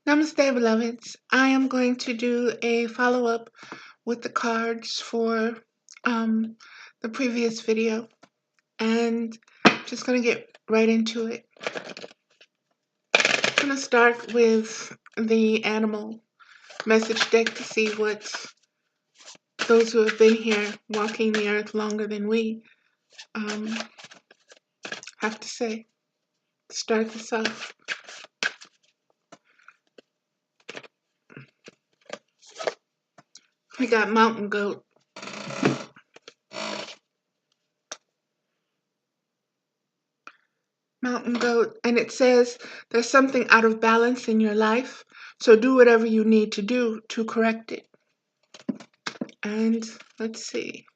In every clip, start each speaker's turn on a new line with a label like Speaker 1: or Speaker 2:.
Speaker 1: Namaste, beloveds. I am going to do a follow-up with the cards for the previous video, and just going to get right into it. I'm going to start with the animal message deck to see what those who have been here walking the earth longer than we have to say. Start this off. We got Mountain Goat. Mountain Goat, and it says there's something out of balance in your life, so do whatever you need to do to correct it. And let's see,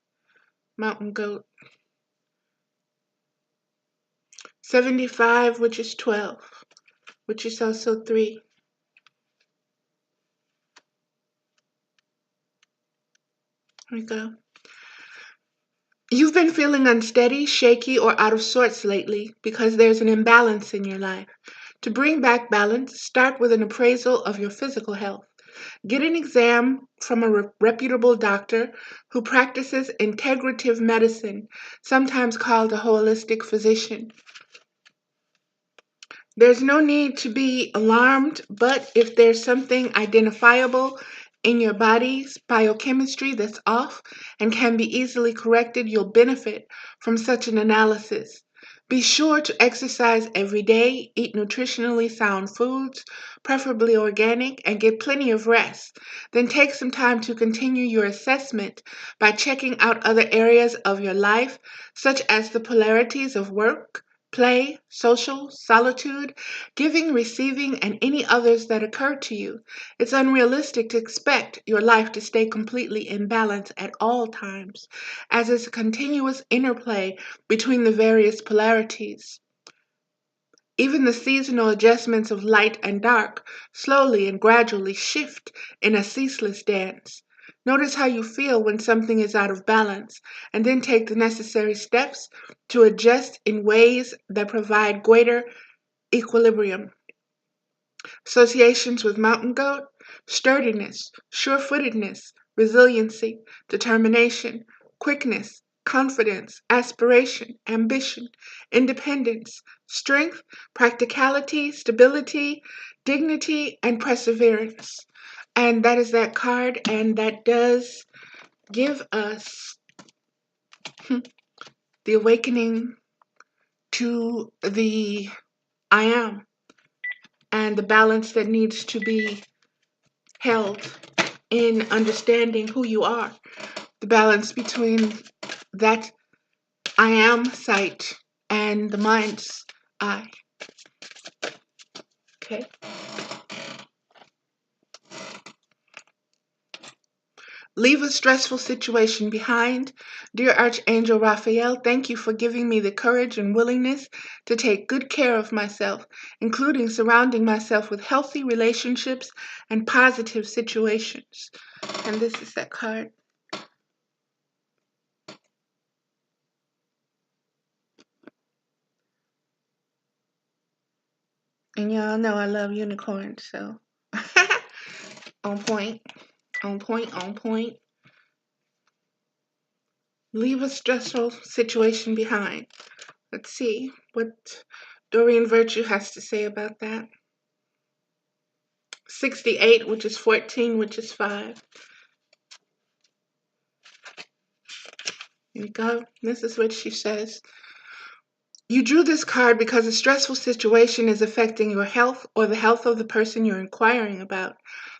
Speaker 1: Mountain Goat. 75, which is 12, which is also 3. Here we go. You've been feeling unsteady, shaky, or out of sorts lately because there's an imbalance in your life. To bring back balance, start with an appraisal of your physical health. Get an exam from a reputable doctor who practices integrative medicine, sometimes called a holistic physician. There's no need to be alarmed, but if there's something identifiable in your body's biochemistry that's off and can be easily corrected, you'll benefit from such an analysis. Be sure to exercise every day, eat nutritionally sound foods, preferably organic, and get plenty of rest. Then take some time to continue your assessment by checking out other areas of your life, such as the polarities of work, play, social, solitude, giving, receiving, and any others that occur to you. It's unrealistic to expect your life to stay completely in balance at all times, as it's a continuous interplay between the various polarities. Even the seasonal adjustments of light and dark slowly and gradually shift in a ceaseless dance. Notice how you feel when something is out of balance, and then take the necessary steps to adjust in ways that provide greater equilibrium. Associations with Mountain Goat: sturdiness, sure-footedness, resiliency, determination, quickness, confidence, aspiration, ambition, independence, strength, practicality, stability, dignity, and perseverance. And that is that card, and that does give us the awakening to the I am and the balance that needs to be held in understanding who you are. The balance between that I am sight and the mind's eye. Okay. Leave a stressful situation behind. Dear Archangel Raphael, thank you for giving me the courage and willingness to take good care of myself, including surrounding myself with healthy relationships and positive situations. And this is that card. And y'all know I love unicorns, so on point, on point, on point. Leave a stressful situation behind. Let's see what Doreen Virtue has to say about that. 68, which is 14, which is 5. Here we go. This is what she says. You drew this card because a stressful situation is affecting your health or the health of the person you're inquiring about.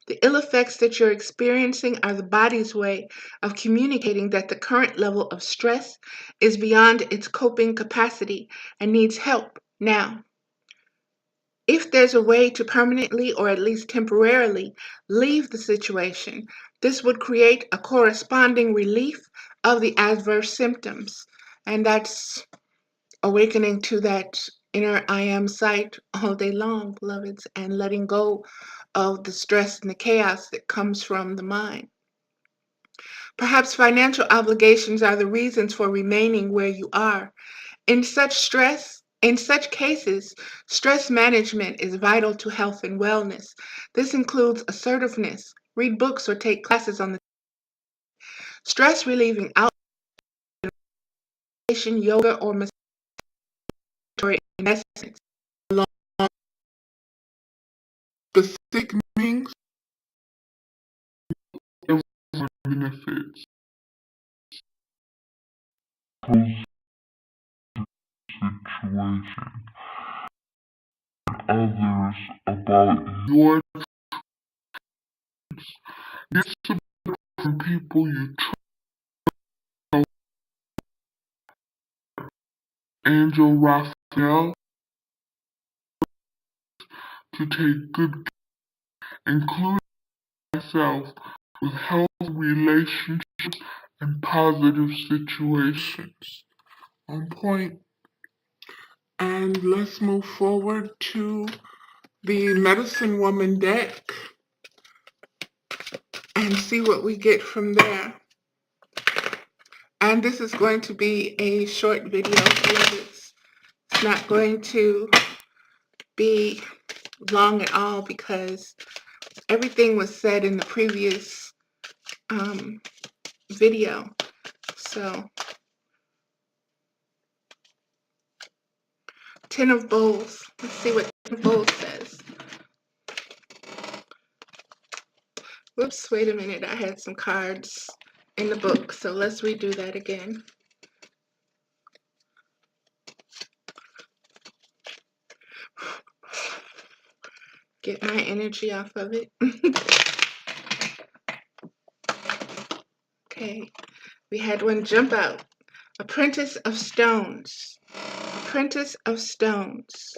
Speaker 1: The ill effects that you're experiencing are the body's way of communicating that the current level of stress is beyond its coping capacity and needs help now. If there's a way to permanently or at least temporarily leave the situation, this would create a corresponding relief of the adverse symptoms. And that's awakening to that inner I am sight all day long, beloveds, and letting go of the stress and the chaos that comes from the mind. Perhaps financial obligations are the reasons for remaining where you are. In such stress, In such cases, stress management is vital to health and wellness. This includes assertiveness, read books or take classes on the stress relieving outpatient yoga or massage in essence. Specific means of benefits. Situation. Others about your get support from people you trust. Angel Raphael to take good care, including myself, with healthy relationships and positive situations. On point. And let's move forward to the Medicine Woman deck and see what we get from there. And this is going to be a short video. It's not going to be long at all because everything was said in the previous video. So, Ten of Bowls. Let's see what Ten of Bowls says. Whoops, wait a minute. I had some cards in the book, so let's redo that again. Get my energy off of it. Okay, we had one jump out. Apprentice of Stones. Apprentice of Stones.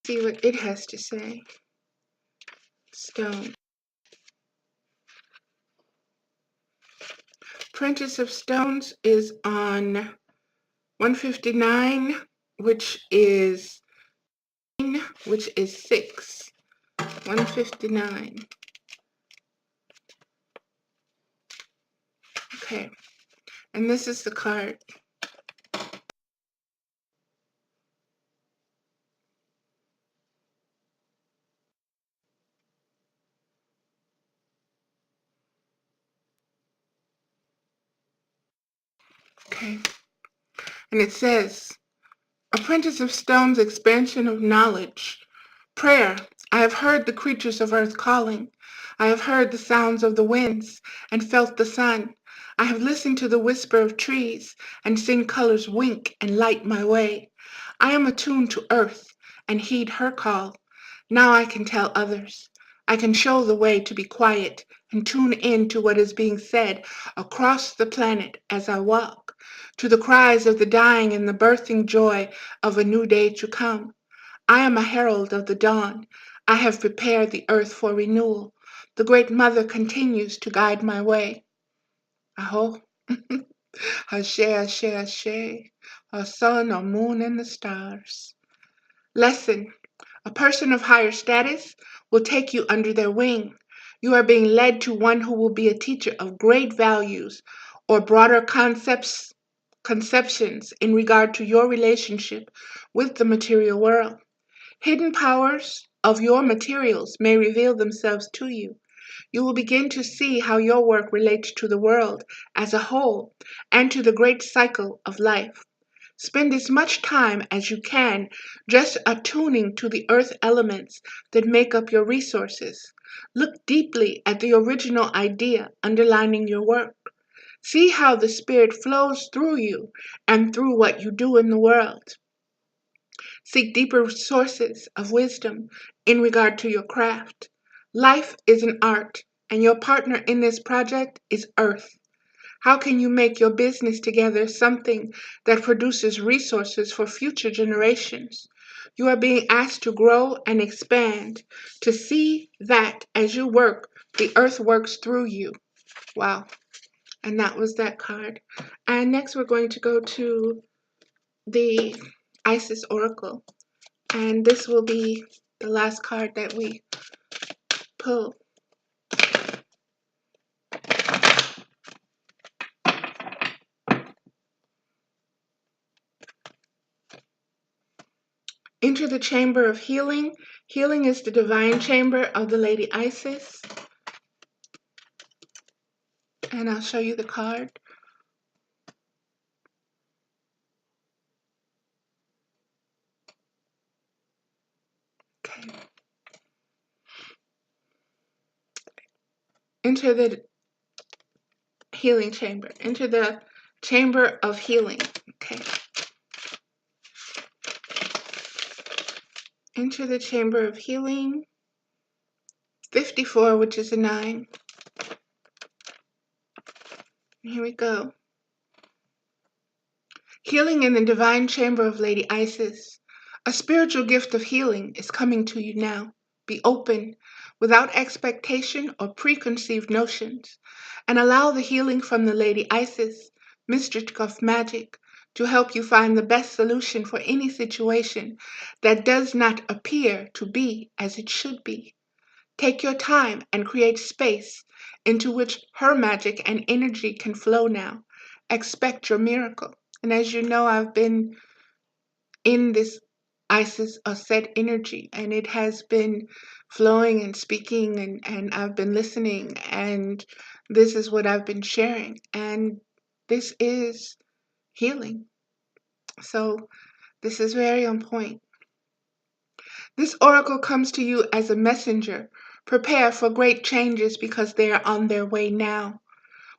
Speaker 1: See what it has to say. Stone. Apprentice of Stones is on 159, which is 6. 159. Okay, and this is the card. Okay, and it says, Apprentice of Stone's expansion of knowledge. Prayer. I have heard the creatures of earth calling. I have heard the sounds of the winds and felt the sun. I have listened to the whisper of trees and seen colors wink and light my way. I am attuned to earth and heed her call. Now I can tell others. I can show the way to be quiet and tune in to what is being said across the planet as I walk, to the cries of the dying and the birthing joy of a new day to come. I am a herald of the dawn. I have prepared the earth for renewal. The Great Mother continues to guide my way. Aho. Ashe, ashe, ashe. Our sun, our moon, and the stars. Lesson. A person of higher status will take you under their wing. You are being led to one who will be a teacher of great values or broader conceptions in regard to your relationship with the material world. Hidden powers of your materials may reveal themselves to you. You will begin to see how your work relates to the world as a whole and to the great cycle of life. Spend as much time as you can just attuning to the earth elements that make up your resources. Look deeply at the original idea underlining your work. See how the Spirit flows through you and through what you do in the world. Seek deeper sources of wisdom in regard to your craft. Life is an art, and your partner in this project is Earth. How can you make your business together something that produces resources for future generations? You are being asked to grow and expand, to see that as you work, the earth works through you. Wow. And that was that card. And next we're going to go to the Isis Oracle. And this will be the last card that we pull. Enter the chamber of healing. Healing is the divine chamber of the Lady Isis. And I'll show you the card. Okay. Enter the healing chamber. Enter the chamber of healing. Okay. Enter the chamber of healing. 54, which is a 9. Here we go. Healing in the divine chamber of Lady Isis. A spiritual gift of healing is coming to you now. Be open, without expectation or preconceived notions, and allow the healing from the Lady Isis, Mistress of Magic, to help you find the best solution for any situation that does not appear to be as it should be. Take your time and create space into which her magic and energy can flow now. Expect your miracle. And as you know, I've been in this Isis Osset energy, and it has been flowing and speaking, and I've been listening, and this is what I've been sharing. And this is healing. So this is very on point. This oracle comes to you as a messenger. Prepare for great changes because they are on their way now.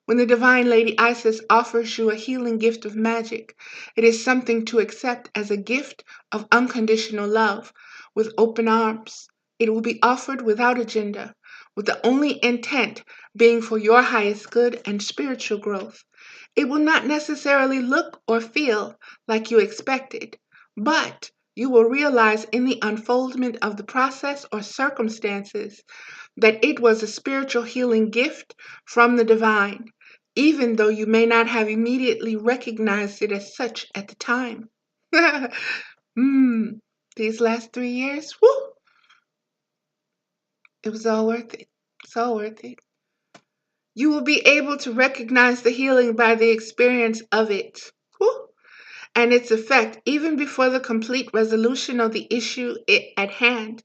Speaker 1: When the divine Lady Isis offers you a healing gift of magic, it is something to accept as a gift of unconditional love with open arms. It will be offered without agenda, with the only intent being for your highest good and spiritual growth. It will not necessarily look or feel like you expected, but you will realize in the unfoldment of the process or circumstances that it was a spiritual healing gift from the divine, even though you may not have immediately recognized it as such at the time. These last 3 years, whoo, it was all worth it. It's all worth it. You will be able to recognize the healing by the experience of it. Whoo, and its effect even before the complete resolution of the issue at hand.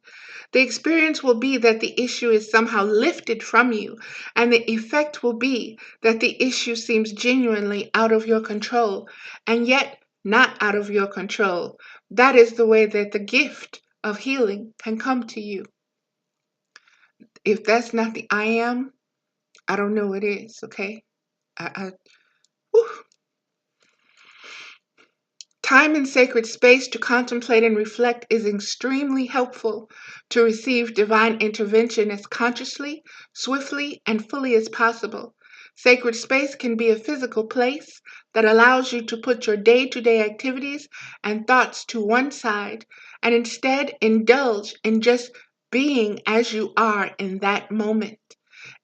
Speaker 1: The experience will be that the issue is somehow lifted from you, and the effect will be that the issue seems genuinely out of your control, and yet not out of your control. That is the way that the gift of healing can come to you. If that's not the I am, I don't know what is, okay? Whew. Time and sacred space to contemplate and reflect is extremely helpful to receive divine intervention as consciously, swiftly, and fully as possible. Sacred space can be a physical place that allows you to put your day-to-day activities and thoughts to one side and instead indulge in just being as you are in that moment.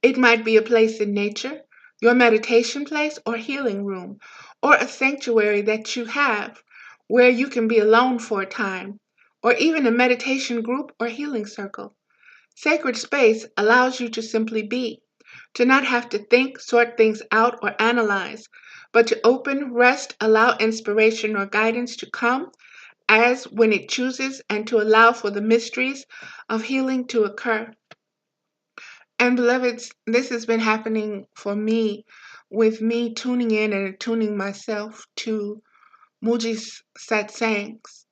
Speaker 1: It might be a place in nature, your meditation place or healing room, or a sanctuary that you have where you can be alone for a time, or even a meditation group or healing circle. Sacred space allows you to simply be, to not have to think, sort things out, or analyze, but to open, rest, allow inspiration or guidance to come as when it chooses, and to allow for the mysteries of healing to occur. And beloveds, this has been happening for me, with me tuning in and attuning myself to Muji's satsangs,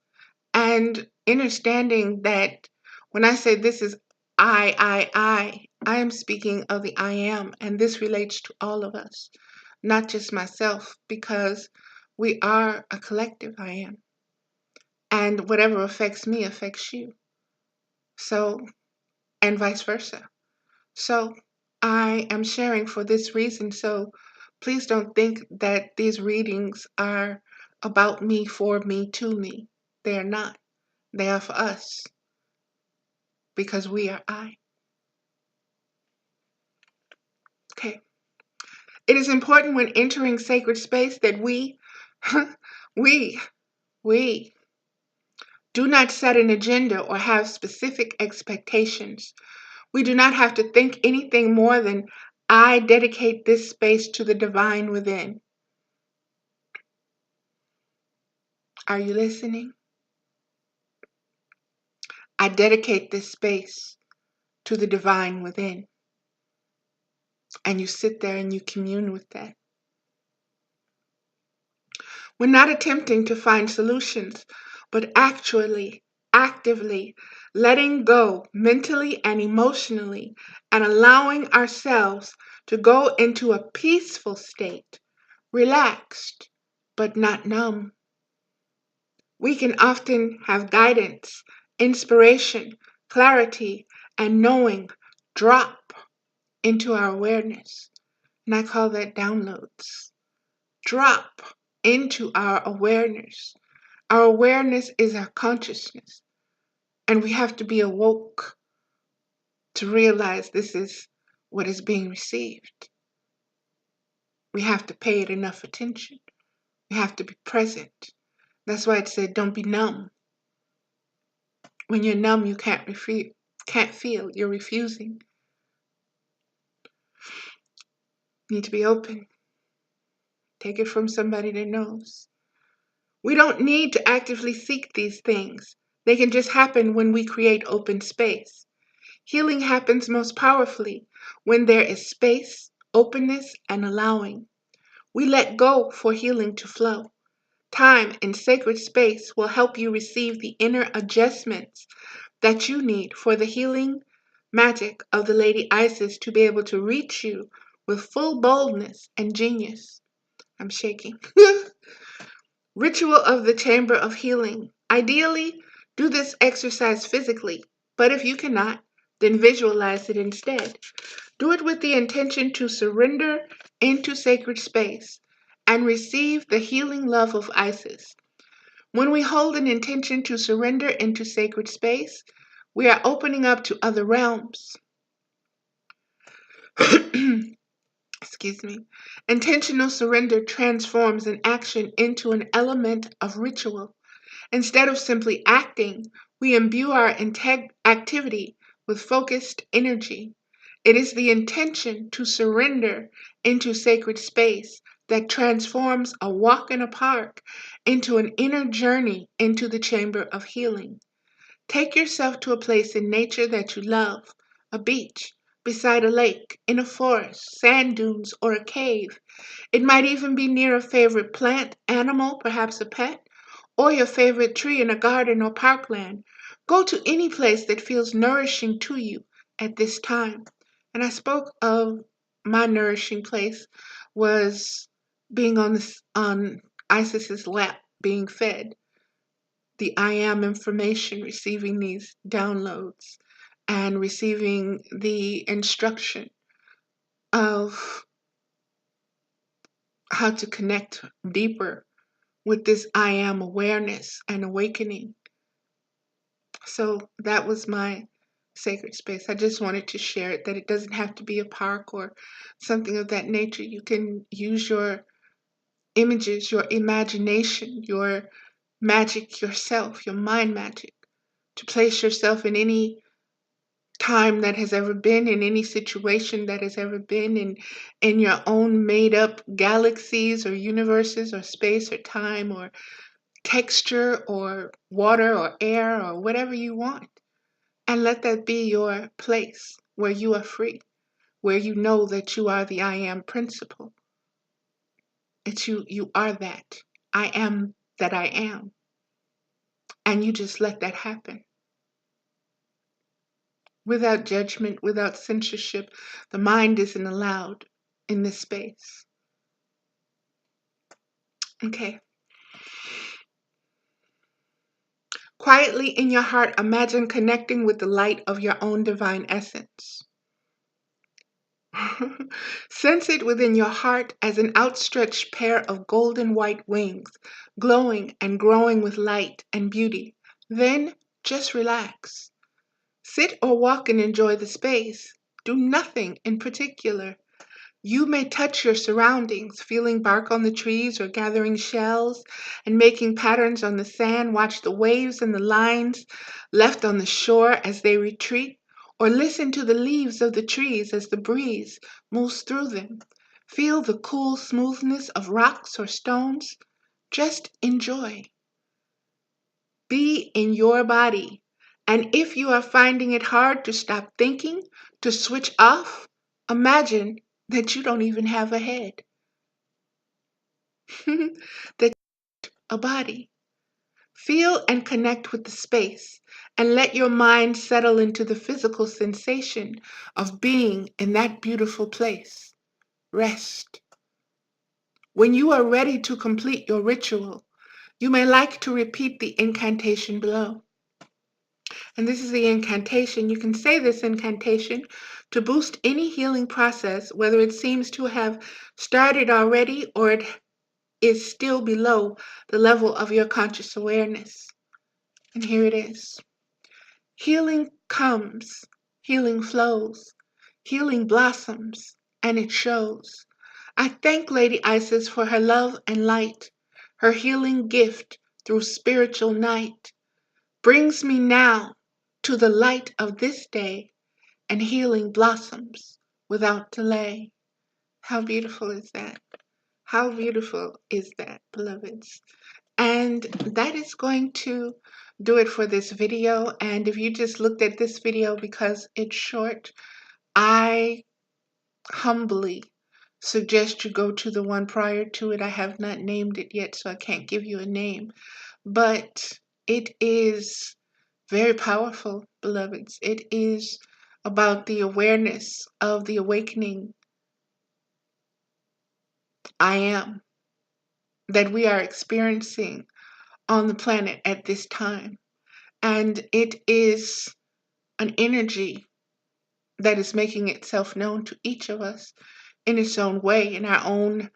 Speaker 1: and understanding that when I say this is I am speaking of the I am, and this relates to all of us, not just myself, because we are a collective I am, and whatever affects me affects you. So, and vice versa. So, I am sharing for this reason, so please don't think that these readings are about me, for me, to me. They are not. They are for us, because we are I. Okay. It is important when entering sacred space that we we do not set an agenda or have specific expectations. We do not have to think anything more than I dedicate this space to the divine within. Are you listening? I dedicate this space to the divine within. And you sit there and you commune with that. We're not attempting to find solutions, but actually, actively letting go mentally and emotionally and allowing ourselves to go into a peaceful state, relaxed, but not numb. We can often have guidance, inspiration, clarity, and knowing drop into our awareness. And I call that downloads. Drop into our awareness. Our awareness is our consciousness, and we have to be awoke to realize this is what is being received. We have to pay it enough attention. We have to be present. That's why it said, don't be numb. When you're numb, you can't feel. You're refusing. You need to be open. Take it from somebody that knows. We don't need to actively seek these things. They can just happen when we create open space. Healing happens most powerfully when there is space, openness, and allowing. We let go for healing to flow. Time and sacred space will help you receive the inner adjustments that you need for the healing magic of the Lady Isis to be able to reach you with full boldness and genius. I'm shaking. Ritual of the Chamber of Healing. Ideally, do this exercise physically, but if you cannot, then visualize it instead. Do it with the intention to surrender into sacred space and receive the healing love of Isis. When we hold an intention to surrender into sacred space, we are opening up to other realms. Excuse me. Intentional surrender transforms an action into an element of ritual. Instead of simply acting, we imbue our activity with focused energy. It is the intention to surrender into sacred space that transforms a walk in a park into an inner journey into the chamber of healing. Take yourself to a place in nature that you love, a beach, beside a lake, in a forest, sand dunes, or a cave. It might even be near a favorite plant, animal, perhaps a pet, or your favorite tree in a garden or parkland. Go to any place that feels nourishing to you at this time. And I spoke of my nourishing place was being on Isis's lap, being fed the I am information, receiving these downloads and receiving the instruction of how to connect deeper with this I am awareness and awakening. So that was my sacred space. I just wanted to share it, that it doesn't have to be a park or something of that nature. You can use your images, your imagination, your magic yourself, your mind magic, to place yourself in any time that has ever been, in any situation that has ever been, in your own made up galaxies or universes or space or time or texture or water or air or whatever you want. And let that be your place where you are free, where you know that you are the I am principle. It's you are that. I am that I am. And you just let that happen. Without judgment, without censorship, the mind isn't allowed in this space. Okay. Quietly in your heart, imagine connecting with the light of your own divine essence. Sense it within your heart as an outstretched pair of golden white wings, glowing and growing with light and beauty. Then just relax. Sit or walk and enjoy the space. Do nothing in particular. You may touch your surroundings, feeling bark on the trees or gathering shells and making patterns on the sand. Watch the waves and the lines left on the shore as they retreat, or listen to the leaves of the trees as the breeze moves through them. Feel the cool smoothness of rocks or stones. Just enjoy. Be in your body And if you are finding it hard to stop thinking, to switch off, imagine that you don't even have a head, that a body. Feel and connect with the space and let your mind settle into the physical sensation of being in that beautiful place. Rest. When you are ready to complete your ritual, you may like to repeat the incantation below. And this is the incantation. You can say this incantation to boost any healing process, whether it seems to have started already or it is still below the level of your conscious awareness. And here it is. Healing comes, healing flows, healing blossoms, and it shows. I thank Lady Isis for her love and light, her healing gift through spiritual night. Brings me now to the light of this day, and healing blossoms without delay. How beautiful is that? How beautiful is that, beloveds? And that is going to do it for this video. And if you just looked at this video because it's short, I humbly suggest you go to the one prior to it. I have not named it yet, so I can't give you a name. But it is very powerful, beloveds. It is about the awareness of the awakening I am that we are experiencing on the planet at this time. And it is an energy that is making itself known to each of us in its own way, in our own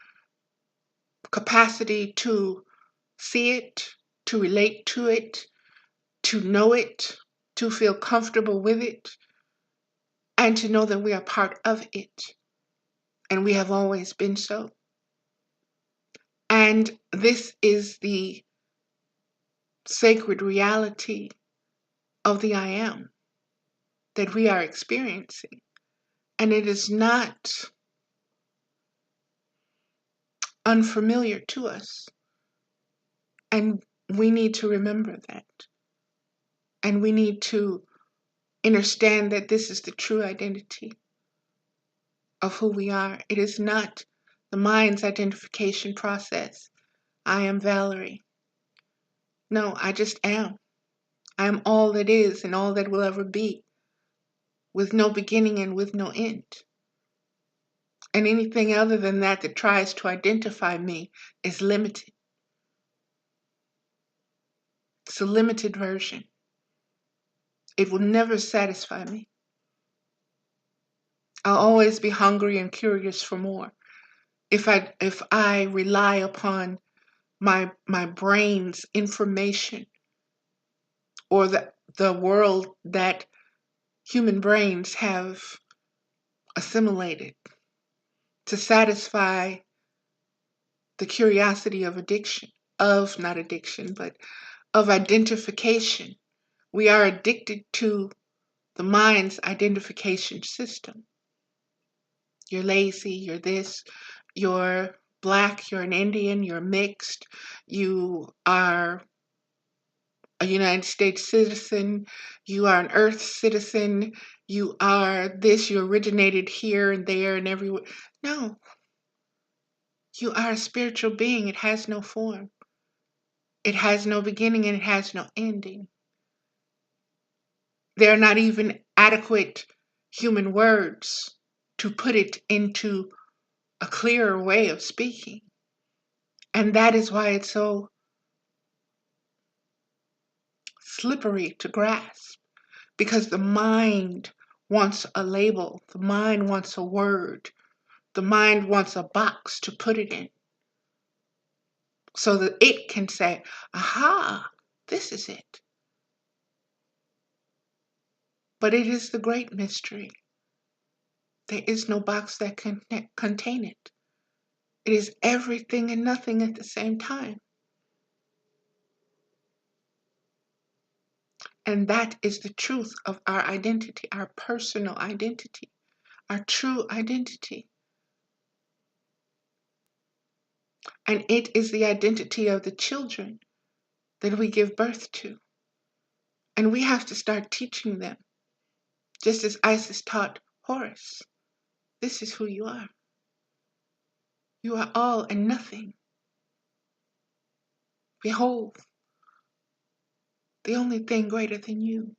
Speaker 1: capacity to see it, to relate to it, to know it, to feel comfortable with it, and to know that we are part of it. And we have always been so. And this is the sacred reality of the I am that we are experiencing. And it is not unfamiliar to us. And we need to remember that. And we need to understand that this is the true identity of who we are. It is not the mind's identification process. I am Valerie. No, I just am. I am all that is and all that will ever be, with no beginning and with no end. And anything other than that that tries to identify me is limited. It's a limited version. It will never satisfy me. I'll always be hungry and curious for more. If I rely upon my brain's information or the world that human brains have assimilated to satisfy the curiosity of addiction, of not addiction, but of identification. We are addicted to the mind's identification system. You're lazy, you're this, you're black, you're an Indian, you're mixed, you are a United States citizen, you are an Earth citizen, you are this, you originated here and there and everywhere. No, you are a spiritual being. It has no form. It has no beginning and it has no ending. There are not even adequate human words to put it into a clearer way of speaking. And that is why it's so slippery to grasp, because the mind wants a label, the mind wants a word, the mind wants a box to put it in so that it can say, aha, this is it. But it is the great mystery. There is no box that can contain it. It is everything and nothing at the same time. And that is the truth of our identity, our personal identity, our true identity. And it is the identity of the children that we give birth to. And we have to start teaching them, just as Isis taught Horus. This is who you are. You are all and nothing. Behold, the only thing greater than you.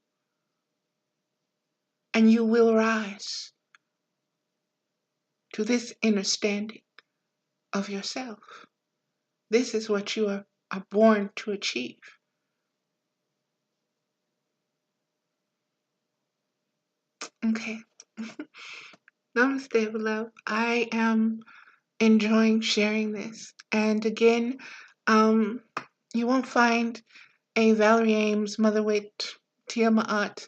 Speaker 1: And you will rise to this understanding of yourself. This is what you are born to achieve. Okay. Namaste, beloved. I am enjoying sharing this. And again, you won't find a Valerie Ames Motherwit Tia Ma'at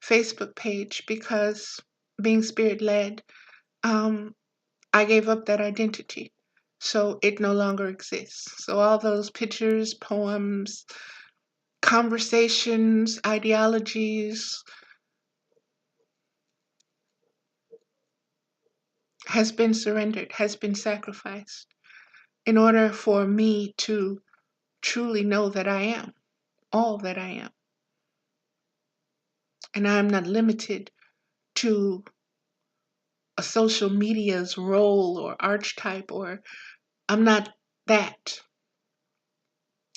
Speaker 1: Facebook page because being spirit led, I gave up that identity. So it no longer exists. So all those pictures, poems, conversations, ideologies has been surrendered, has been sacrificed in order for me to truly know that I am all that I am. And I am not limited to a social media's role or archetype, or I'm not that.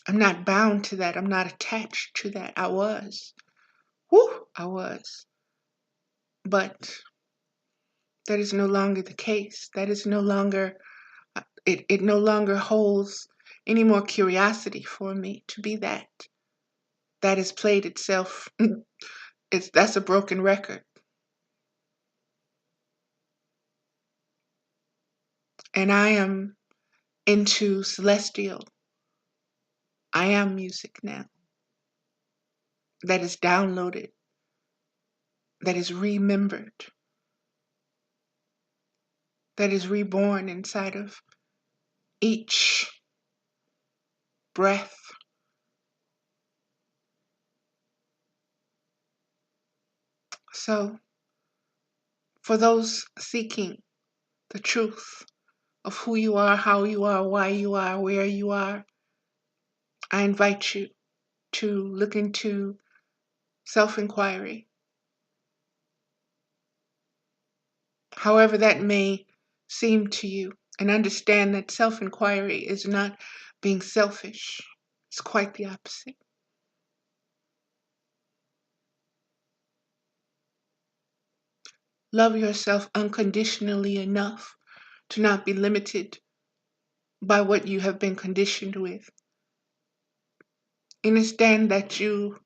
Speaker 1: I'm not bound to that. I'm not attached to that. I was. I was. But that is no longer the case. That is no longer, it no longer holds any more curiosity for me to be that. That has played itself. That's a broken record. And I am into celestial. I am music now. That is downloaded. That is remembered. That is reborn inside of each breath. So, for those seeking the truth of who you are, how you are, why you are, where you are, I invite you to look into self-inquiry. However that may seem to you, and understand that self-inquiry is not being selfish. It's quite the opposite. Love yourself unconditionally enough to not be limited by what you have been conditioned with. Understand that you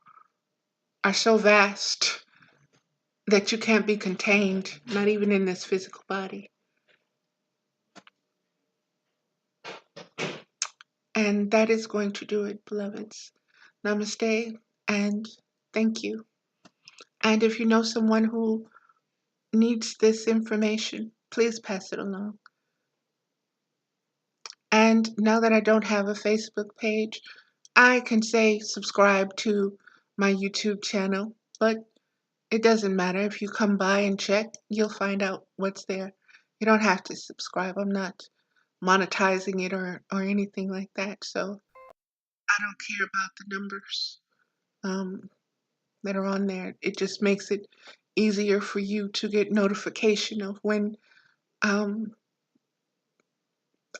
Speaker 1: are so vast that you can't be contained, not even in this physical body. And that is going to do it, beloveds. Namaste and thank you. And if you know someone who needs this information, please pass it along. And now that I don't have a Facebook page, I can say subscribe to my YouTube channel, but it doesn't matter. If you come by and check, you'll find out what's there. You don't have to subscribe. I'm not monetizing it or anything like that. So I don't care about the numbers that are on there. It just makes it easier for you to get notification of when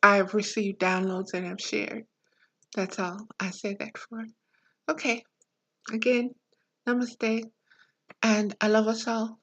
Speaker 1: I've received downloads and have shared. That's all I say that for. Okay, again, namaste, and I love us all.